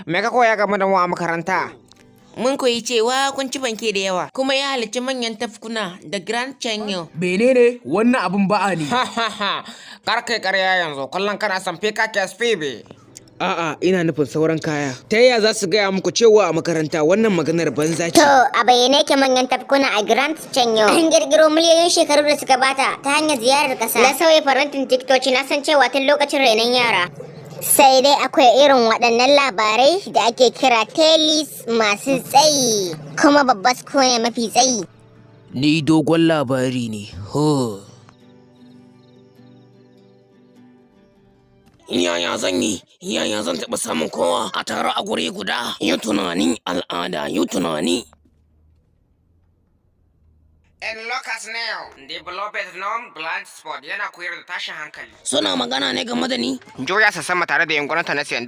Me ka koya game da mu a makaranta? Mun koyi cewa kun ci banke da yawa, kuma ya halarci manyan tafkuna da Grand Canyon. Menene wannan abin ba'a ne? Kar kai ƙarya yanzu, kullum kana son fika KSPB. A'a, ina nufin sauran kaya. Ta yaya za su gaya muku cewa a makaranta wannan maganar banza ce? To, a bayyane ke manyan tafkuna a Grand Canyon. An girgiro miliyoyin shekaru da suka bata ta hanyar ziyarar kasa. Na sauya farantin tiktoci na san cewa tun lokacin renon yara. Sai dai akwai irin waɗannan labarai da ake kira tales masu tsayi, kuma babbas ko ne mafi tsayi. Ni dogon labari ne. Yaya zan yi? Yaya zan taɓa samun kowa a tare a guri guda? Yi tunani al'ada, yi tunani. In Lucas now, developed known blind spot yana koyar da tashin hankali. Suna magana ne game da ni? Juya sa sama tare da yunkurinta na siyan